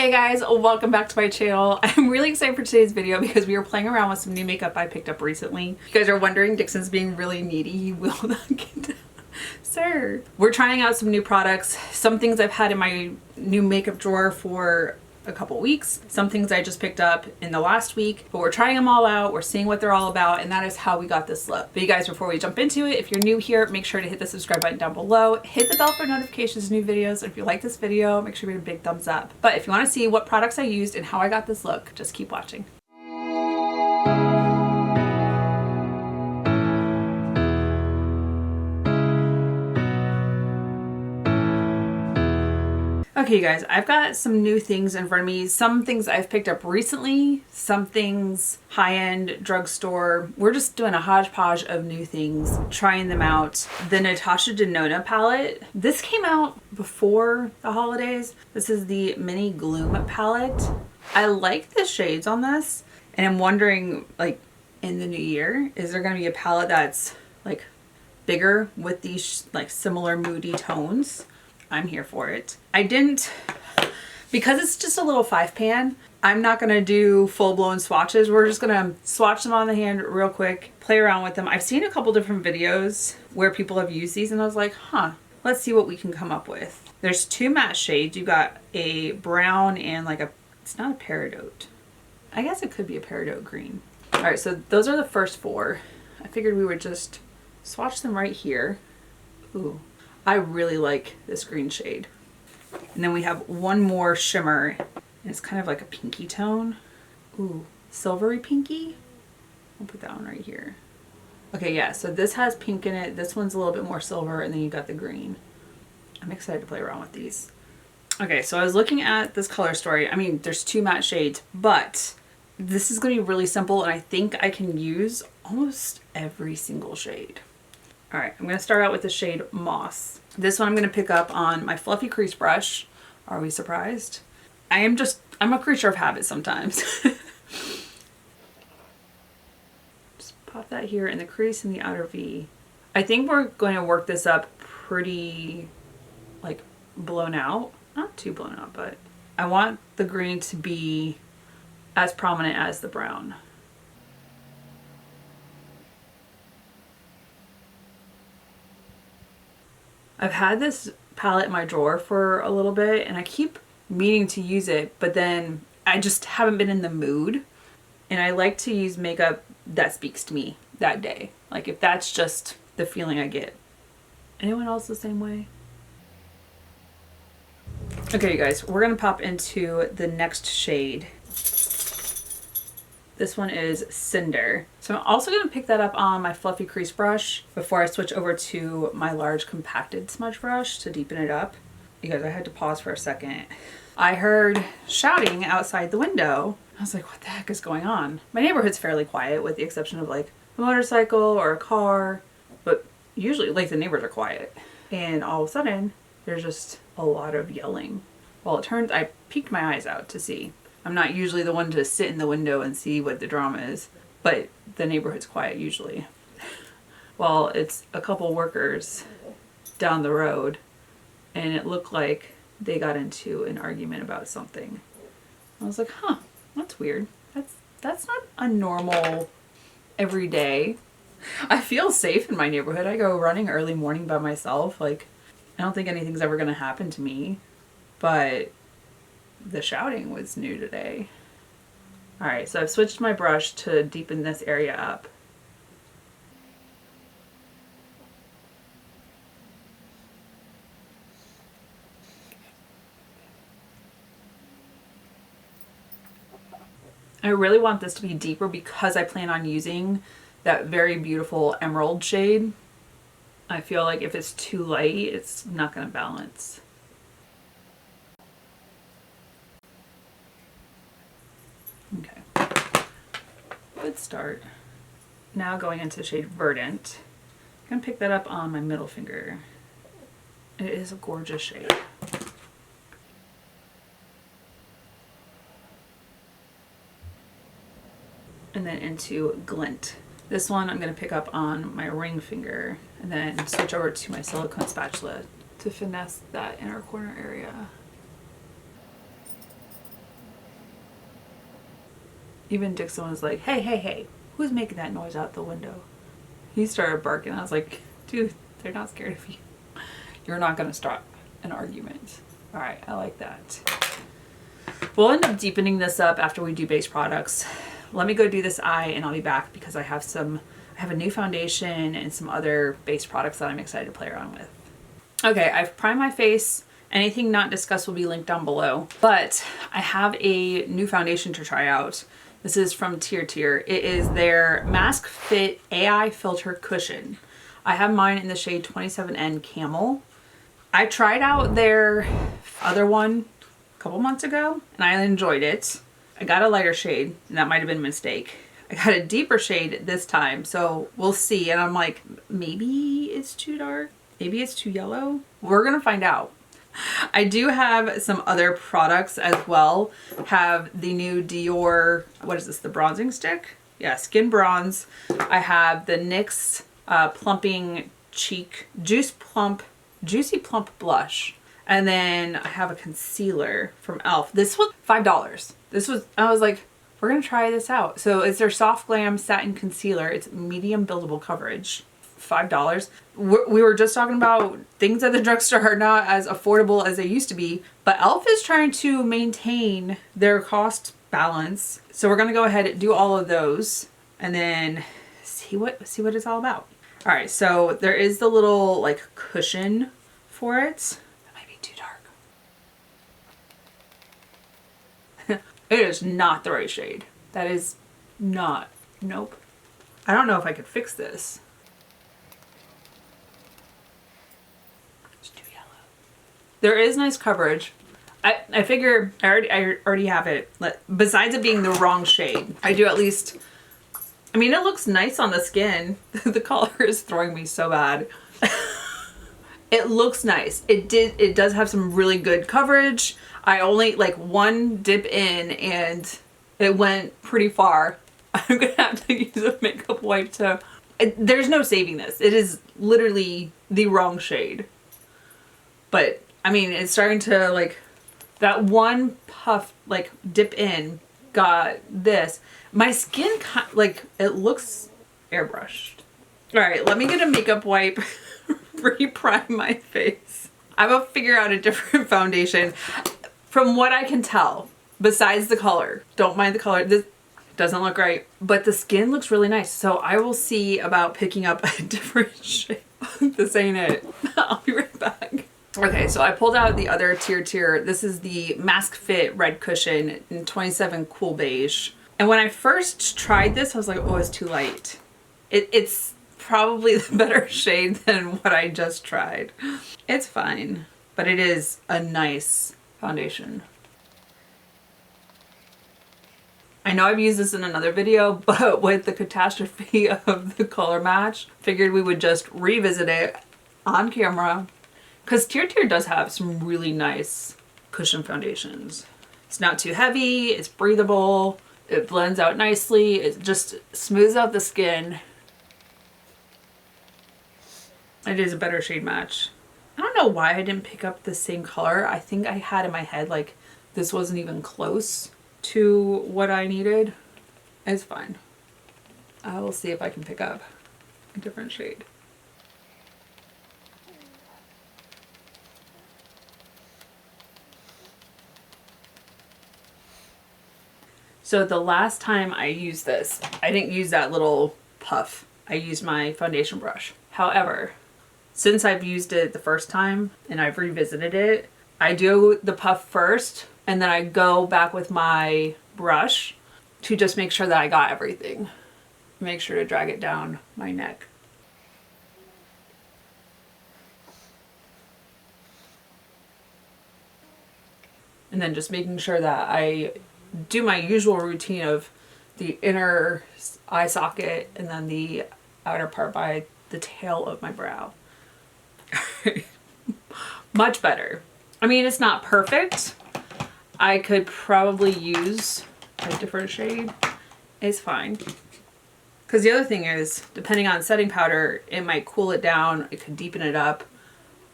Hey guys, welcome back to my channel. I'm really excited for today's video because we are playing around with some new makeup I picked up recently. If you guys are wondering, Dixon's being really needy. He will not get Sir. We're trying out some new products. Some things I've had in my new makeup drawer for a couple weeks. Some things I just picked up in the last week, but we're trying them all out. We're seeing what they're all about, and that is how we got this look. But you guys, before we jump into it, if you're new here, make sure to hit the subscribe button down below. Hit the bell for notifications of new videos. And if you like this video, make sure to give it a big thumbs up. But if you want to see what products I used and how I got this look, just keep watching. Okay, you guys, I've got some new things in front of me. Some things I've picked up recently, some things high-end drugstore. We're just doing a hodgepodge of new things, trying them out. The Natasha Denona palette. This came out before the holidays. This is the Mini Gloom palette. I like the shades on this, and I'm wondering, like, in the new year, is there going to be a palette that's, like, bigger with these, like, similar moody tones? I'm here for it. Because it's just a little 5-pan, I'm not gonna do full-blown swatches. We're just gonna swatch them on the hand real quick, play around with them. I've seen a couple different videos where people have used these and I was like, huh, let's see what we can come up with. There's two matte shades. You got a brown and like it's not a peridot. I guess it could be a peridot green. All right, so those are the first four. I figured we would just swatch them right here. Ooh. I really like this green shade. And then we have one more shimmer, and it's kind of like a pinky tone. Ooh, silvery pinky? I'll put that one right here. Okay, yeah, so this has pink in it. This one's a little bit more silver, and then you got the green. I'm excited to play around with these. Okay, so I was looking at this color story. I mean, there's two matte shades, but this is gonna be really simple, and I think I can use almost every single shade. All right, I'm gonna start out with the shade Moss. This one I'm gonna pick up on my fluffy crease brush. Are we surprised? I'm a creature of habit sometimes. Just pop that here in the crease and the outer V. I think we're going to work this up pretty, like, blown out. Not too blown out, but I want the green to be as prominent as the brown. I've had this palette in my drawer for a little bit and I keep meaning to use it, but then I just haven't been in the mood. And I like to use makeup that speaks to me that day. Like if that's just the feeling I get. Anyone else the same way? Okay, you guys, we're gonna pop into the next shade. This one is Cinder. So I'm also gonna pick that up on my fluffy crease brush before I switch over to my large compacted smudge brush to deepen it up. You guys, I had to pause for a second. I heard shouting outside the window. I was like, what the heck is going on? My neighborhood's fairly quiet with the exception of like a motorcycle or a car, but usually like the neighbors are quiet. And all of a sudden there's just a lot of yelling. Well, it turns, I peeked my eyes out to see. I'm not usually the one to sit in the window and see what the drama is, but the neighborhood's quiet usually. Well, it's a couple workers down the road and it looked like they got into an argument about something. I was like, huh, that's weird. That's not a normal everyday. I feel safe in my neighborhood. I go running early morning by myself. Like, I don't think anything's ever gonna happen to me, but the shouting was new today. All right, so I've switched my brush to deepen this area up. I really want this to be deeper because I plan on using that very beautiful emerald shade. I feel like if it's too light, it's not gonna balance. Okay, good start. Now going into shade Verdant. I'm gonna pick that up on my middle finger. It is a gorgeous shade. And then into Glint. This one I'm gonna pick up on my ring finger and then switch over to my silicone spatula to finesse that inner corner area. Even Dixon was like, hey, hey, hey, who's making that noise out the window? He started barking. I was like, dude, they're not scared of you. You're not going to start an argument. All right, I like that. We'll end up deepening this up after we do base products. Let me go do this eye and I'll be back because I have a new foundation and some other base products that I'm excited to play around with. Okay, I've primed my face. Anything not discussed will be linked down below. But I have a new foundation to try out. This is from Tier. It is their Mask Fit AI Filter Cushion. I have mine in the shade 27N Camel. I tried out their other one a couple months ago and I enjoyed it. I got a lighter shade and that might have been a mistake. I got a deeper shade this time, so we'll see. And I'm like, maybe it's too dark. Maybe it's too yellow. We're gonna find out. I do have some other products as well. Have the new Dior, what is this, the bronzing stick? Yeah, Skin Bronze. I have the NYX Plumping Cheek Juicy Plump Blush. And then I have a concealer from e.l.f. This was $5. I was like, we're gonna try this out. So it's their Soft Glam Satin Concealer. It's medium buildable coverage. $5. We were just talking about things at the drugstore are not as affordable as they used to be, but e.l.f. is trying to maintain their cost balance. So we're gonna go ahead and do all of those and then see what it's all about. All right, so there is the little like cushion for it. That might be too dark. It is not the right shade. That is not, nope. I don't know if I could fix this. There is nice coverage. I figure I already have it. Besides it being the wrong shade, I do at least, I mean, it looks nice on the skin. The color is throwing me so bad. It looks nice. It does have some really good coverage. I only like one dip in and it went pretty far. I'm gonna have to use a makeup wipe to, there's no saving this. It is literally the wrong shade. But I mean, it's starting to like, that one puff, like dip in, got this. My skin, like, it looks airbrushed. All right, let me get a makeup wipe, re-prime my face. I'm gonna figure out a different foundation. From what I can tell, besides the color, don't mind the color, this doesn't look right, but the skin looks really nice. So I will see about picking up a different shade. This ain't it. I'll be right back. Okay, so I pulled out the other Tier. This is the Mask Fit Red Cushion in 27 Cool Beige. And when I first tried this, I was like, oh, it's too light. It's probably the better shade than what I just tried. It's fine, but it is a nice foundation. I know I've used this in another video, but with the catastrophe of the color match, figured we would just revisit it on camera. Because Tier does have some really nice cushion foundations. It's not too heavy, it's breathable, it blends out nicely, it just smooths out the skin. It is a better shade match. I don't know why I didn't pick up the same color. I think I had in my head like this wasn't even close to what I needed. It's fine. I will see if I can pick up a different shade. So the last time I used this, I didn't use that little puff. I used my foundation brush. However, since I've used it the first time and I've revisited it, I do the puff first and then I go back with my brush to just make sure that I got everything. Make sure to drag it down my neck. And then just making sure that I do my usual routine of the inner eye socket and then the outer part by the tail of my brow. Much better. I mean, it's not perfect. I could probably use a different shade. It's fine. Because the other thing is, depending on setting powder, it might cool it down. It could deepen it up.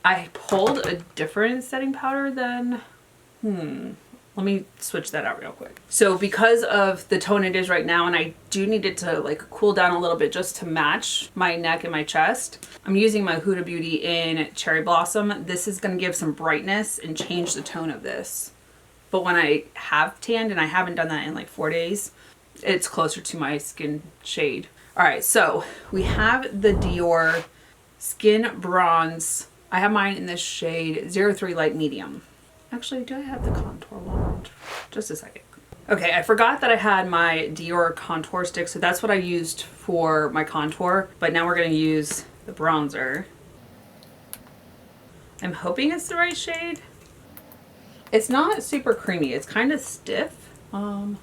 I pulled a different setting powder than, Let me switch that out real quick. So because of the tone it is right now, and I do need it to like cool down a little bit just to match my neck and my chest, I'm using my Huda Beauty in Cherry Blossom. This is going to give some brightness and change the tone of this. But when I have tanned, and I haven't done that in like 4 days, it's closer to my skin shade. All right, so we have the Dior Skin Bronze. I have mine in this shade 03 Light Medium. Actually, do I have the contour one? Just a second. Okay, I forgot that I had my Dior contour stick, so that's what I used for my contour. But now we're gonna use the bronzer. I'm hoping it's the right shade. It's not super creamy. It's kind of stiff. No.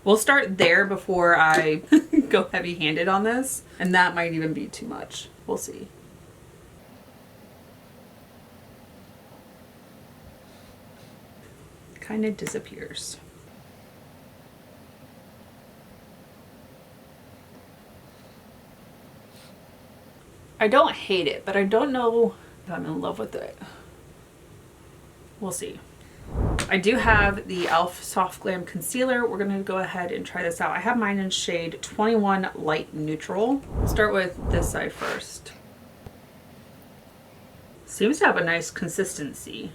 We'll start there before I go heavy-handed on this, and that might even be too much. We'll see. Kind of disappears. I don't hate it, but I don't know if I'm in love with it. We'll see. I do have the e.l.f. Soft Glam Concealer. We're going to go ahead and try this out. I have mine in shade 21 Light Neutral. I'll start with this side first. Seems to have a nice consistency.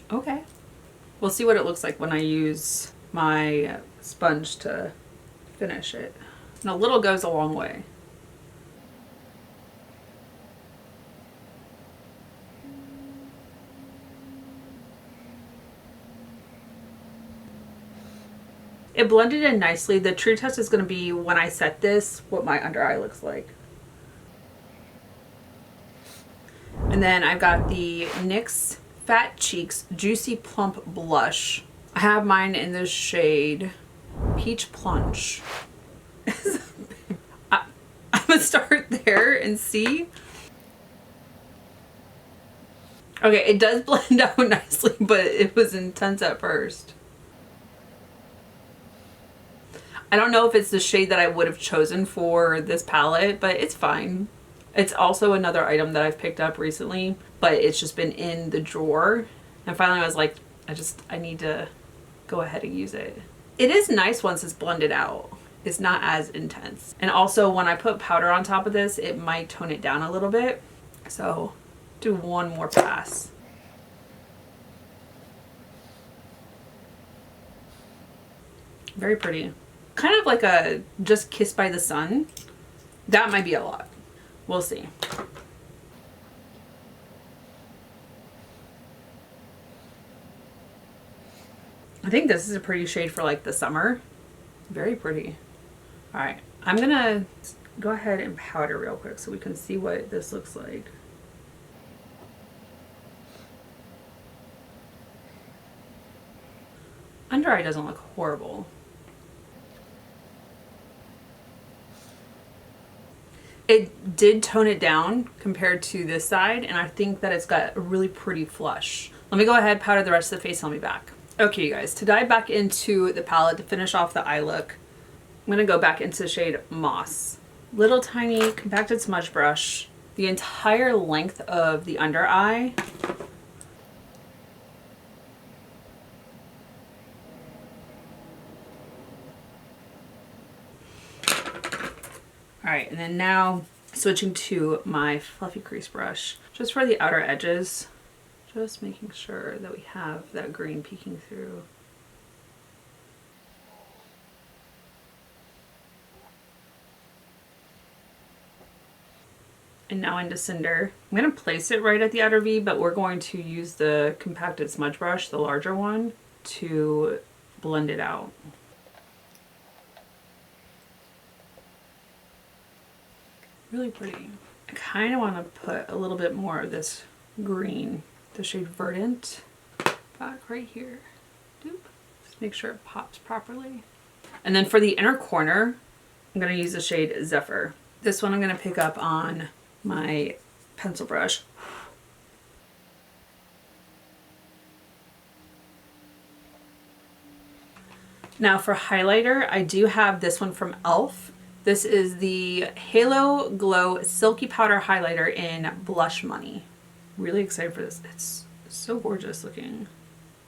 Okay. We'll see what it looks like when I use my sponge to finish it. And a little goes a long way. It blended in nicely. The true test is going to be when I set this, what my under eye looks like. And then I've got the NYX Fat Cheeks Juicy Plump Blush. I have mine in this shade Peach Plunge. I'm gonna start there and see. Okay, it does blend out nicely, but it was intense at first. I don't know if it's the shade that I would have chosen for this palette, but it's fine. It's also another item that I've picked up recently, but it's just been in the drawer. And finally I was like, I need to go ahead and use it. It is nice once it's blended out. It's not as intense. And also when I put powder on top of this, it might tone it down a little bit. So do one more pass. Very pretty. Kind of like a just Kissed by the Sun. That might be a lot. We'll see. I think this is a pretty shade for like the summer. Very pretty. All right, I'm gonna go ahead and powder real quick so we can see what this looks like. Under eye doesn't look horrible. It did tone it down compared to this side, and I think that it's got a really pretty flush. Let me go ahead, powder the rest of the face, and I'll be back. Okay, you guys, to dive back into the palette to finish off the eye look, I'm gonna go back into the shade Moss. Little tiny compacted smudge brush, the entire length of the under eye. All right, and then now switching to my fluffy crease brush, just for the outer edges, just making sure that we have that green peeking through. And now into Cinder. I'm gonna place it right at the outer V, but we're going to use the compacted smudge brush, the larger one, to blend it out. Really pretty. I kind of want to put a little bit more of this green, the shade Verdant, back right here. Doop. Just make sure it pops properly. And then for the inner corner, I'm going to use the shade Zephyr. This one I'm going to pick up on my pencil brush. Now for highlighter, I do have this one from e.l.f. This is the Halo Glow Silky Powder Highlighter in Blush Money. Really excited for this. It's so gorgeous looking.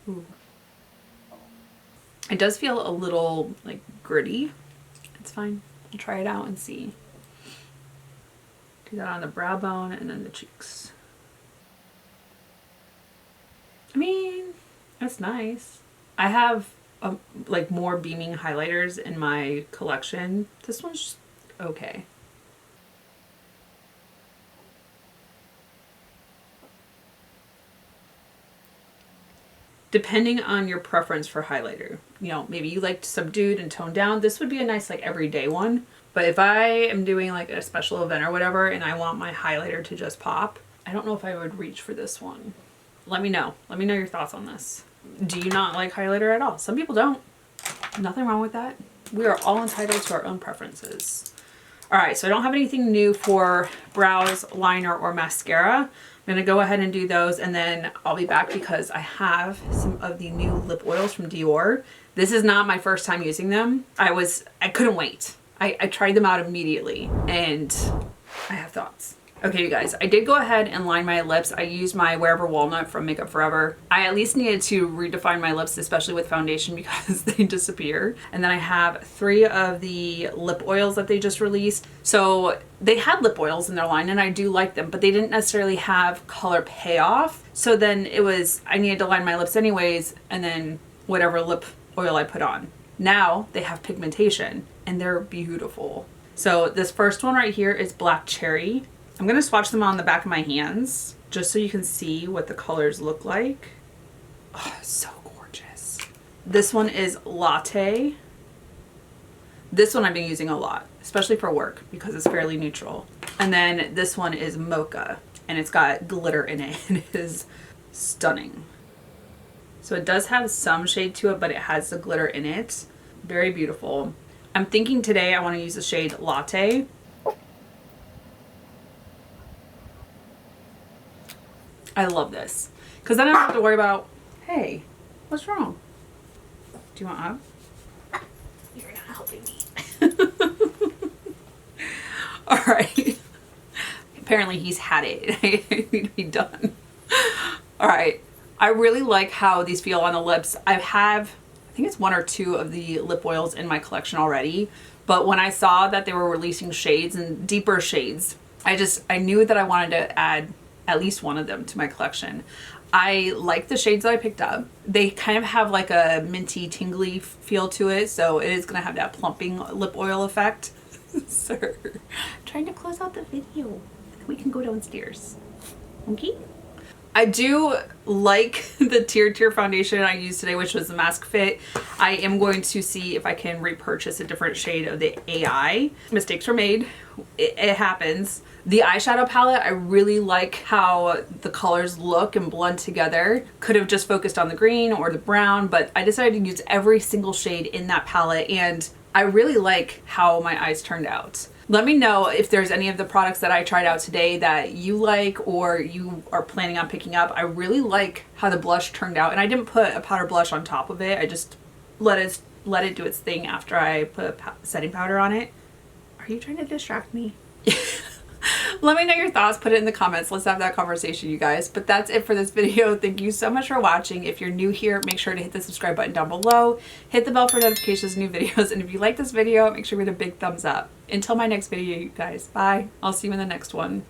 Ooh. It does feel a little like gritty. It's fine. I'll try it out and see. Do that on the brow bone and then the cheeks. I mean, that's nice. I have like more beaming highlighters in my collection. This one's just okay. Depending on your preference for highlighter, you know, maybe you like subdued and toned down. This would be a nice like everyday one. But if I am doing like a special event or whatever and I want my highlighter to just pop, I don't know if I would reach for this one. Let me know. Let me know your thoughts on this. Do you not like highlighter at all? Some people don't. Nothing wrong with that. We are all entitled to our own preferences. All right, so I don't have anything new for brows, liner, or mascara. I'm gonna go ahead and do those and then I'll be back because I have some of the new lip oils from Dior. This is not my first time using them. I couldn't wait. I tried them out immediately and I have thoughts. Okay, you guys, I did go ahead and line my lips. I used my Wearable Walnut from Makeup Forever. I at least needed to redefine my lips, especially with foundation because they disappear. And then I have 3 of the lip oils that they just released. So they had lip oils in their line and I do like them, but they didn't necessarily have color payoff. So then I needed to line my lips anyways and then whatever lip oil I put on. Now they have pigmentation and they're beautiful. So this first one right here is Black Cherry. I'm going to swatch them on the back of my hands just so you can see what the colors look like. Oh, so gorgeous. This one is Latte. This one I've been using a lot, especially for work because it's fairly neutral. And then this one is Mocha and it's got glitter in it and it is stunning. So it does have some shade to it, but it has the glitter in it. Very beautiful. I'm thinking today I want to use the shade Latte. I love this because then I don't have to worry about, hey, what's wrong? Do you want up? You're not helping me. All right. Apparently he's had it. I need to be done. All right. I really like how these feel on the lips. I think it's 1 or 2 of the lip oils in my collection already. But when I saw that they were releasing shades and deeper shades, I knew that I wanted to add at least 1 of them to my collection. I like the shades that I picked up. They kind of have like a minty, tingly feel to it, so it is gonna have that plumping lip oil effect. Sir, I'm trying to close out the video. We can go downstairs. Okay? I do like the Tier foundation I used today, which was the Mask Fit. I am going to see if I can repurchase a different shade of the AI. Mistakes were made. It happens. The eyeshadow palette, I really like how the colors look and blend together. Could have just focused on the green or the brown, but I decided to use every single shade in that palette and I really like how my eyes turned out. Let me know if there's any of the products that I tried out today that you like or you are planning on picking up. I really like how the blush turned out and I didn't put a powder blush on top of it. I just let it do its thing after I put a setting powder on it. Are you trying to distract me? Let me know your thoughts. Put it in the comments. Let's have that conversation, you guys. But that's it for this video. Thank you so much for watching. If you're new here, make sure to hit the subscribe button down below. Hit the bell for notifications of new videos. And if you like this video, make sure to hit a big thumbs up. Until my next video, you guys. Bye. I'll see you in the next one.